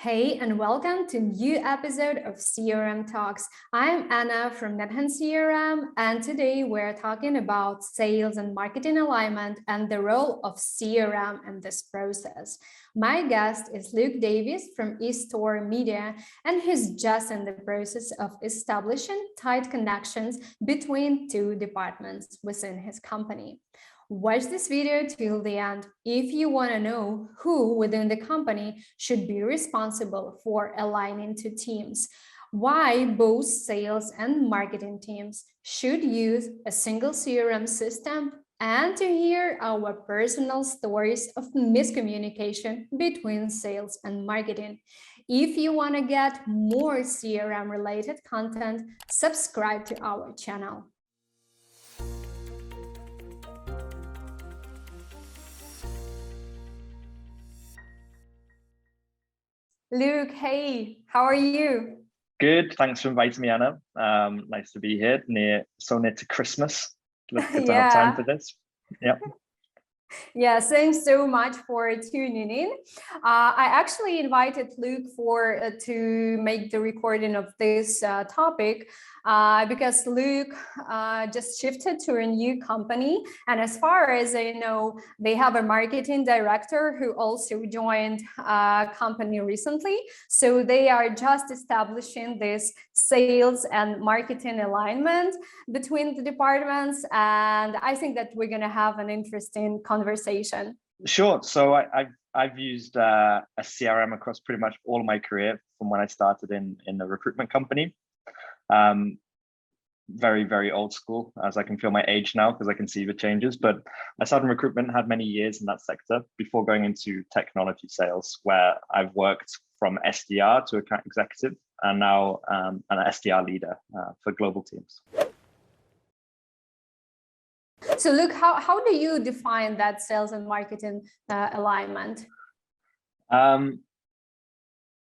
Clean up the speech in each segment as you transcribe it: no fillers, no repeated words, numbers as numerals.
Hey, and welcome to a new episode of CRM Talks. I'm Anna from NetHunt CRM, and today we're talking about sales and marketing alignment and the role of CRM in this process. My guest is Luke Davies from eStoreMedia, and he's just in the process of establishing tight connections between two departments within his company. Watch this video till the end if you want to know who within the company should be responsible for aligning two teams, why both sales and marketing teams should use a single CRM system, and to hear our personal stories of miscommunication between sales and marketing. If you want to get more CRM related content, subscribe to our channel. Luke, hey, how are you? Good. Thanks for inviting me, Anna. Nice to be here, so near to Christmas. Good to have time for this. Yep. Yeah, thanks so much for tuning in. I actually invited Luke to make the recording of this topic because Luke just shifted to a new company, and as far as I know, they have a marketing director who also joined a company recently. So they are just establishing this sales and marketing alignment between the departments, and I think that we're going to have an interesting conversation. Sure. So I've used a CRM across pretty much all of my career from when I started in the recruitment company. Very, very old school, as I can feel my age now because I can see the changes. But I started in recruitment, had many years in that sector before going into technology sales, where I've worked from SDR to account executive, and now an SDR leader for global teams. So Luke, how do you define that sales and marketing alignment?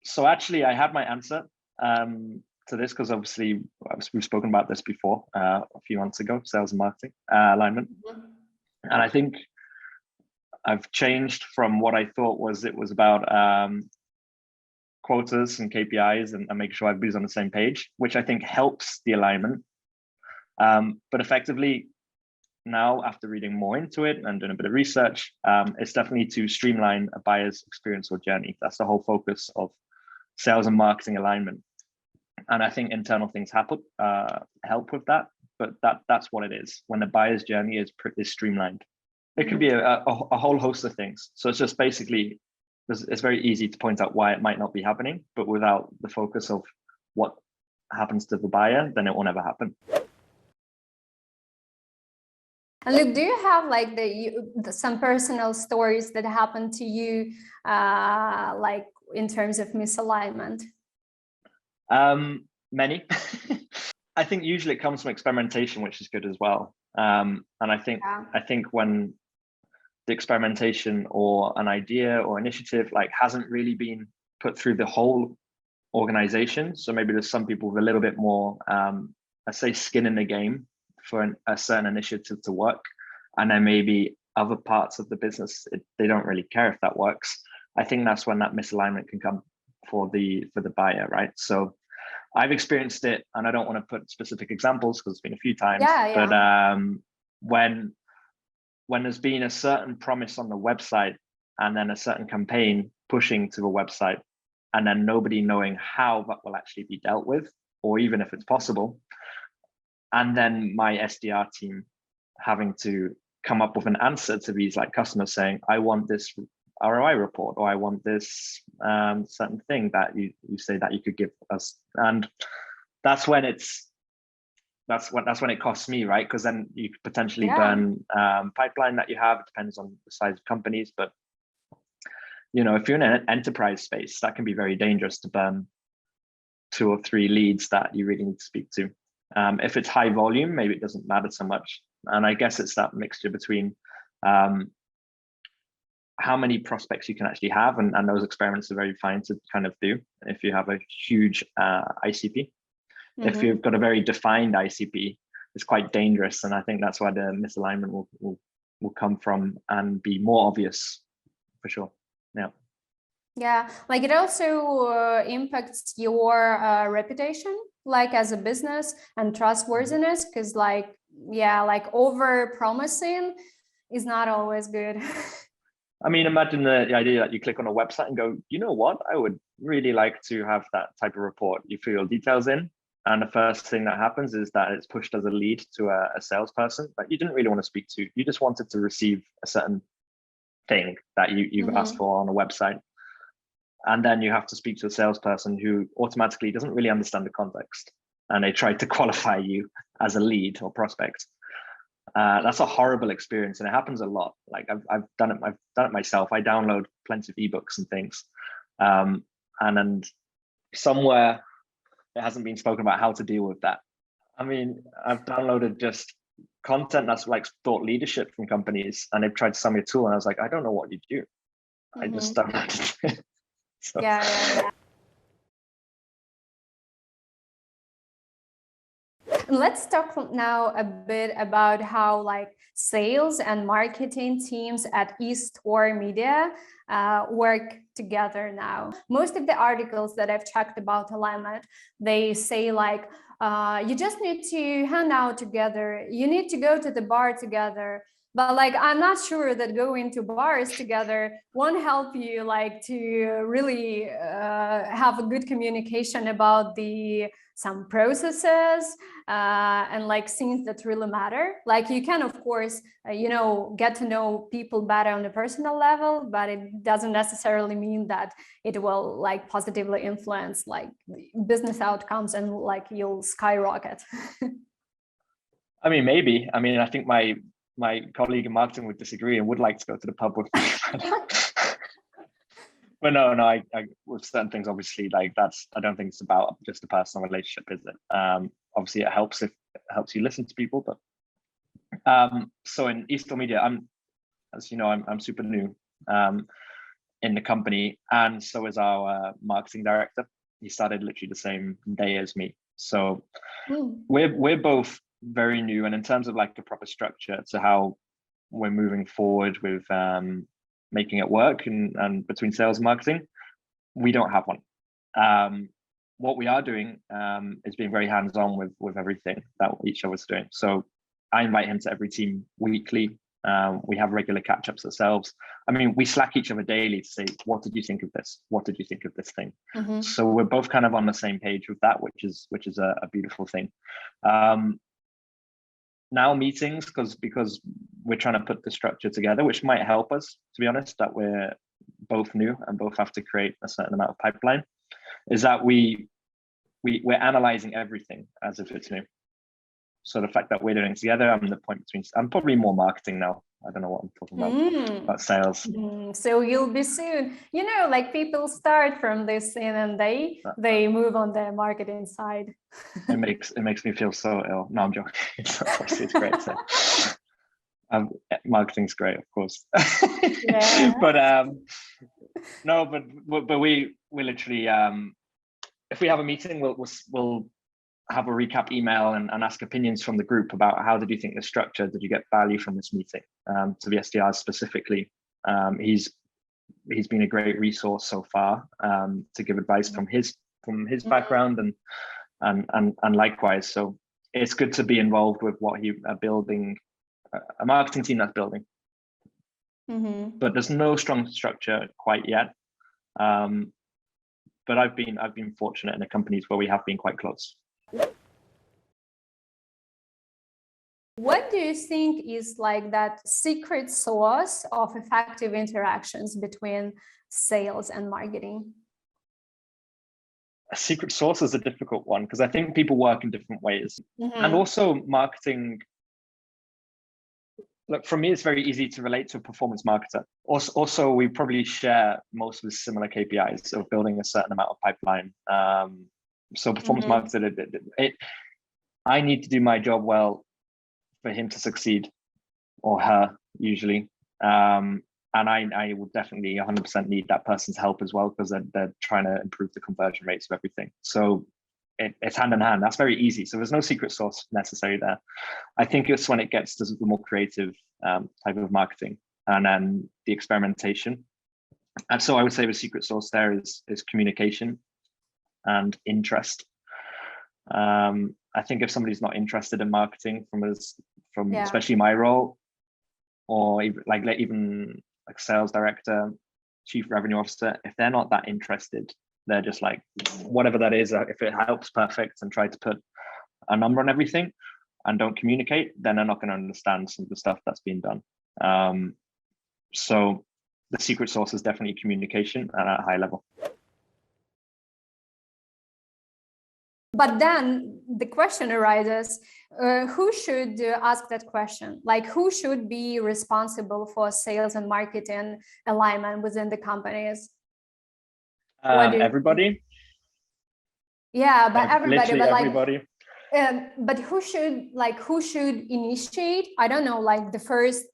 So actually, I had my answer to this because obviously we've spoken about this before a few months ago, sales and marketing alignment. Mm-hmm. And I think I've changed from what I thought it was about quotas and KPIs and making sure everybody's on the same page, which I think helps the alignment. But effectively, now, after reading more into it and doing a bit of research, it's definitely to streamline a buyer's experience or journey. That's the whole focus of sales and marketing alignment. And I think internal things help with that, but that's what it is. When the buyer's journey is streamlined, it could be a whole host of things. So it's just basically, it's very easy to point out why it might not be happening, but without the focus of what happens to the buyer, then it will never happen. And Luke, do you have like some personal stories that happened to you, like in terms of misalignment? Many. I think usually it comes from experimentation, which is good as well. And I think when the experimentation or an idea or initiative hasn't really been put through the whole organization, so maybe there's some people with a little bit more, I say, skin in the game for a certain initiative to work, and then maybe other parts of the business they don't really care if that works. I think that's when that misalignment can come for the buyer, right? So I've experienced it, and I don't want to put specific examples because it's been a few times. Yeah. But when there's been a certain promise on the website and then a certain campaign pushing to the website, and then nobody knowing how that will actually be dealt with, or even if it's possible. And then my SDR team having to come up with an answer to these customers saying, I want this ROI report, or I want this certain thing that you say that you could give us. And that's when it costs me, right? Because then you could potentially burn pipeline that you have. It depends on the size of companies. But if you're in an enterprise space, that can be very dangerous to burn 2 or 3 leads that you really need to speak to. If it's high volume, maybe it doesn't matter so much. And I guess it's that mixture between how many prospects you can actually have. And those experiments are very fine to kind of do if you have a huge ICP. Mm-hmm. If you've got a very defined ICP, it's quite dangerous. And I think that's why the misalignment will come from and be more obvious for sure. Yeah. Yeah, like it also impacts your reputation, like as a business, and trustworthiness, because like, yeah, like over promising is not always good. I mean, imagine the idea that you click on a website and go, you know what, I would really like to have that type of report. You fill your details in, and the first thing that happens is that it's pushed as a lead to a salesperson that you didn't really want to speak to. You just wanted to receive a certain thing that you've asked for on a website. And then you have to speak to a salesperson who automatically doesn't really understand the context, and they try to qualify you as a lead or prospect. That's a horrible experience, and it happens a lot. Like I've done it myself. I download plenty of ebooks and things, and then somewhere it hasn't been spoken about how to deal with that. I mean, I've downloaded just content that's like thought leadership from companies, and they've tried to sell me a tool, and I was like, I don't know what you do. I just downloaded it. So. Yeah. Let's talk now a bit about how like sales and marketing teams at eStoreMedia work together now. Most of the articles that I've checked about alignment, they say like, you just need to hang out together. You need to go to the bar together. But like, I'm not sure that going to bars together won't help you like to really have a good communication about some processes and like things that really matter. Like you can, of course, get to know people better on a personal level, but it doesn't necessarily mean that it will like positively influence like business outcomes and like you'll skyrocket. I mean, maybe. I mean, I think my colleague in marketing would disagree and would like to go to the pub with me. But no, I with certain things, obviously, like I don't think it's about just a personal relationship, is it? Obviously, it helps if it helps you listen to people. But so in eStoreMedia, as you know, I'm super new in the company, and so is our marketing director. He started literally the same day as me. So we're both very new, and in terms of like the proper structure to how we're moving forward with making it work and between sales and marketing, we don't have one. What we are doing is being very hands-on with everything that each of us are doing. So I invite him to every team weekly. We have regular catch-ups ourselves. I mean, we Slack each other daily to say, what did you think of this? What did you think of this thing? So we're both kind of on the same page with that, which is a beautiful thing. Now meetings, because we're trying to put the structure together, which might help us, to be honest, that we're both new and both have to create a certain amount of pipeline, is that we're analyzing everything as if it's new. So the fact that we're doing it together, I'm probably more marketing now. I don't know what I'm talking about sales. So you'll be soon, like people start from this thing and they move on the marketing side. It makes me feel so ill. No, I'm joking. It's great. So, marketing's great, of course. Yeah. But no, but we literally if we have a meeting, we'll have a recap email and ask opinions from the group about how did you think the structure, did you get value from this meeting? To the SDRs specifically, he's been a great resource so far to give advice from his background and likewise. So it's good to be involved with what he are building, a marketing team that's building. But there's no strong structure quite yet. But I've been fortunate in the companies where we have been quite close. What do you think is like that secret sauce of effective interactions between sales and marketing? A secret sauce is a difficult one because I think people work in different ways. And also marketing, look, for me, it's very easy to relate to a performance marketer. Also, we probably share most of the similar KPIs of building a certain amount of pipeline. So performance marketer, I need to do my job well for him to succeed, or her usually. And I will definitely 100% need that person's help as well, because they're trying to improve the conversion rates of everything. So it's hand in hand. That's very easy. So there's no secret sauce necessary there. I think it's when it gets to the more creative type of marketing and then the experimentation. And so I would say the secret sauce there is communication and interest. I think if somebody's not interested in marketing from especially my role, or even like sales director, chief revenue officer, if they're not that interested, they're just like, whatever that is, if it helps, perfect, and try to put a number on everything and don't communicate, then they're not going to understand some of the stuff that's being done. So the secret sauce is definitely communication at a high level. But then the question arises, who should ask that question? Like, who should be responsible for sales and marketing alignment within the companies? Everybody. Yeah, but everybody. But everybody. But who should initiate? I don't know, like the first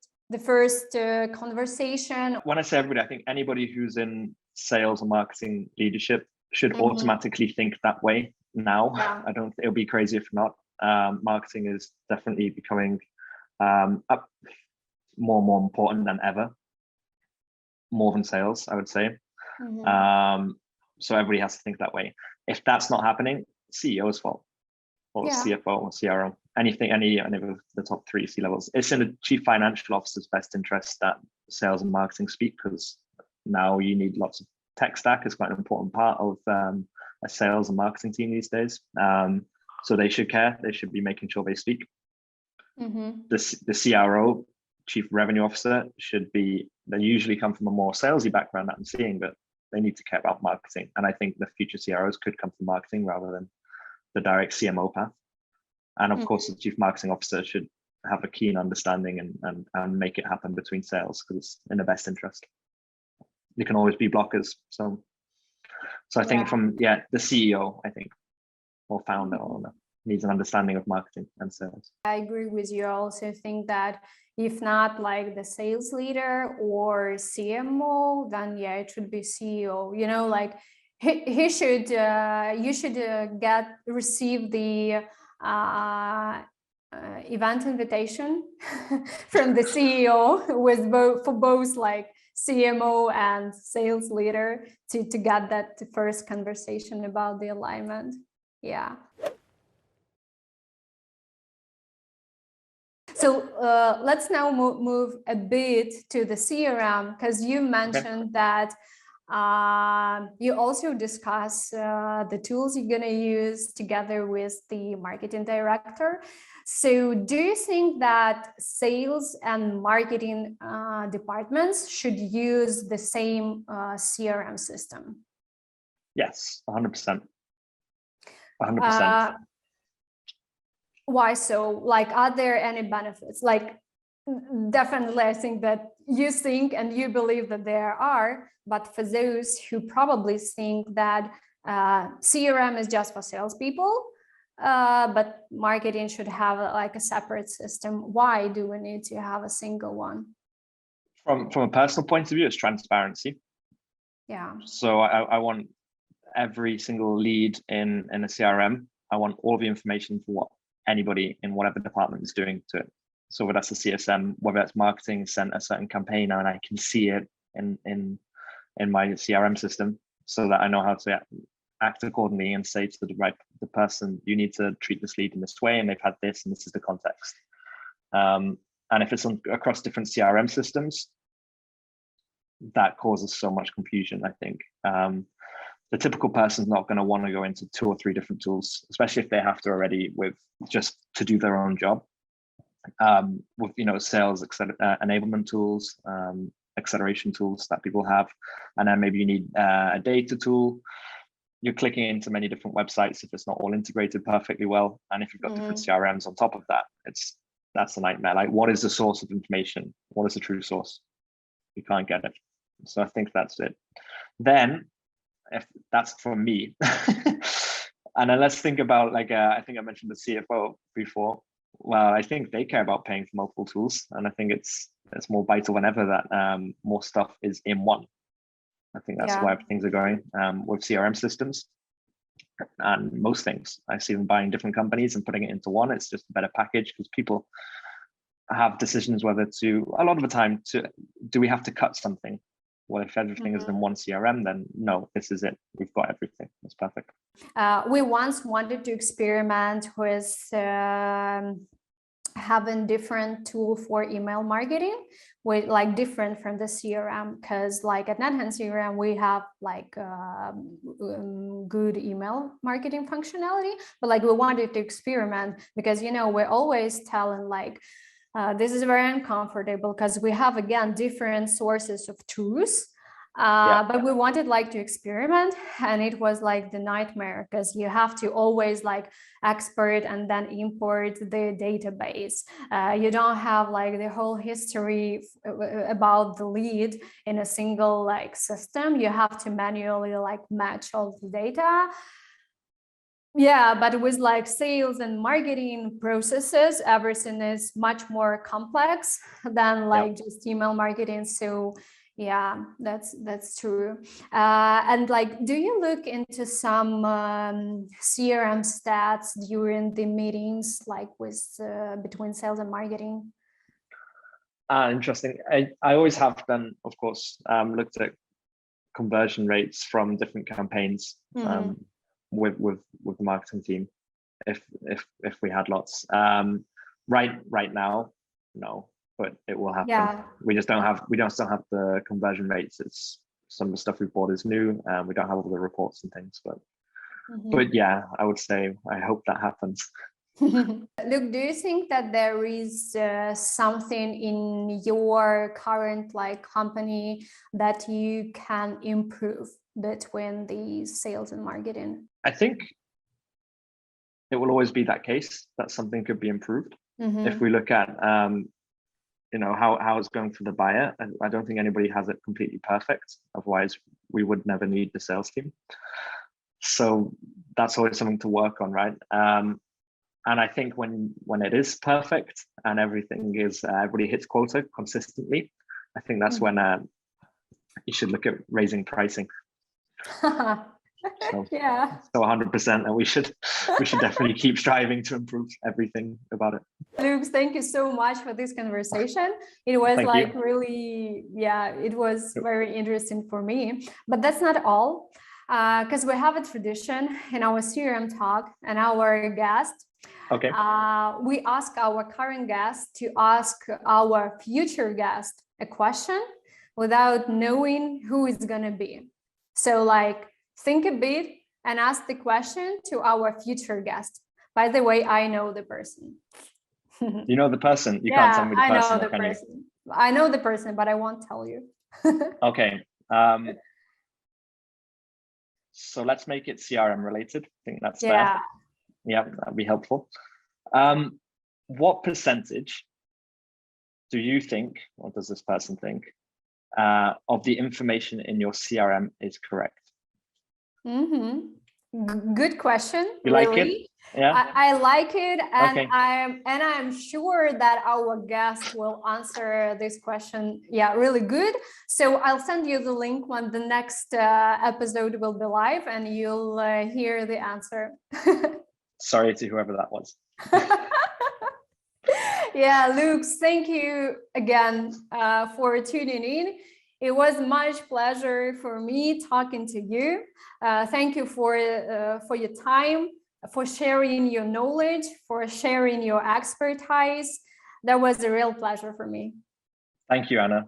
conversation. When I say everybody, I think anybody who's in sales and marketing leadership should automatically think that way now. Yeah. I don't think it'll be crazy if not. Marketing is definitely becoming more and more important than ever, more than sales, I would say. So everybody has to think that way. If that's not happening, CEO's fault, or CFO or CRO, any of the top 3 C-levels. It's in the chief financial officer's best interest that sales and marketing speak, because now you need lots of tech stack is quite an important part of a sales and marketing team these days. So they should care. They should be making sure they speak. The CRO, chief revenue officer, they usually come from a more salesy background that I'm seeing, but they need to care about marketing. And I think the future CROs could come from marketing rather than the direct CMO path. And of course, the chief marketing officer should have a keen understanding and make it happen between sales, because it's in the best interest. You can always be blockers. So I think from the CEO, I think, or founder, or owner, needs an understanding of marketing and sales. I agree with you. I also think that if not like the sales leader or CMO, then it should be CEO. You know, like he should you should receive the event invitation from the CEO for both like CMO and sales leader to get that first conversation about the alignment. Yeah. So let's now move a bit to the CRM, because you mentioned that you also discuss the tools you're going to use together with the marketing director. So do you think that sales and marketing departments should use the same CRM system? Yes, 100%. 100%. Why so? Like, are there any benefits? Like, definitely, I think that you think and you believe that there are, but for those who probably think that CRM is just for salespeople, but marketing should have like a separate system, why do we need to have a single one? From a personal point of view, it's transparency. Yeah. So I want every single lead in a CRM. I want all the information for what anybody in whatever department is doing to it. So whether that's a CSM, whether that's marketing, sent a certain campaign and I can see it in my CRM system, so that I know how to act accordingly and say to the person, you need to treat this lead in this way, and they've had this, and this is the context. And if it's across different CRM systems, that causes so much confusion, I think. The typical person's not going to want to go into 2 or 3 different tools, especially if they have to already just to do their own job. With sales enablement tools, acceleration tools that people have, and then maybe you need a data tool. You're clicking into many different websites if it's not all integrated perfectly well, and if you've got different CRMs on top of that, that's a nightmare. Like, what is the source of information? What is the true source? You can't get it. So I think that's it. Then, if that's for me, and then let's think about I think I mentioned the CFO before. Well, I think they care about paying for multiple tools, and I think it's more vital than ever that more stuff is in one. I think that's where things are going with CRM systems and most things. I see them buying different companies and putting it into one. It's just a better package, because people have decisions whether to, a lot of the time, do we have to cut something? well, if everything is in one CRM, then no, this is it. We've got everything. It's perfect. We once wanted to experiment with having different tool for email marketing, with like different from the CRM, because like at NetHunt CRM we have like good email marketing functionality, but like we wanted to experiment because, you know, we're always telling like this is very uncomfortable because we have again different sources of truth. But we wanted like to experiment, and it was like the nightmare because you have to always like export and then import the database. You don't have like the whole history about the lead in a single like system. You have to manually like match all the data. Yeah, but with like sales and marketing processes, everything is much more complex than like just email marketing. So yeah, that's true. And like, do you look into some CRM stats during the meetings, like with between sales and marketing? Interesting. I always have done, of course, looked at conversion rates from different campaigns with the marketing team, if we had lots. Right now, no. But it will happen. Yeah. We still have the conversion rates. It's some of the stuff we bought is new, and we don't have all the reports and things. But yeah, I would say I hope that happens. Look, do you think that there is something in your current like company that you can improve between the sales and marketing? I think it will always be that case that something could be improved. If we look at you know, how it's going for the buyer. I don't think anybody has it completely perfect. Otherwise, we would never need the sales team. So that's always something to work on, right? And I think when it is perfect and everything is everybody hits quota consistently, I think that's when you should look at raising pricing. So, yeah. So 100%, and we should definitely keep striving to improve everything about it. Luke, thank you so much for this conversation. It was like really, yeah, it was very interesting for me. But that's not all, because we have a tradition in our CRM talk and our guest. Okay. We ask our current guest to ask our future guest a question without knowing who it's gonna be. So like, think a bit and ask the question to our future guest. By the way, I know the person. You know the person? You can't tell me the person. I know the person. I know the person, but I won't tell you. Okay. So let's make it CRM related. I think that's fair. Yeah, that'd be helpful. What percentage do you think, or does this person think, of the information in your CRM is correct? Good question. You like it? Yeah, I like it, and I'm sure that our guest will answer this question. Yeah, really good. So I'll send you the link when the next episode will be live, and you'll hear the answer. Sorry to whoever that was. Yeah, Luke, thank you again for tuning in. It was much pleasure for me talking to you. Thank you for your time, for sharing your knowledge, for sharing your expertise. That was a real pleasure for me. Thank you, Anna.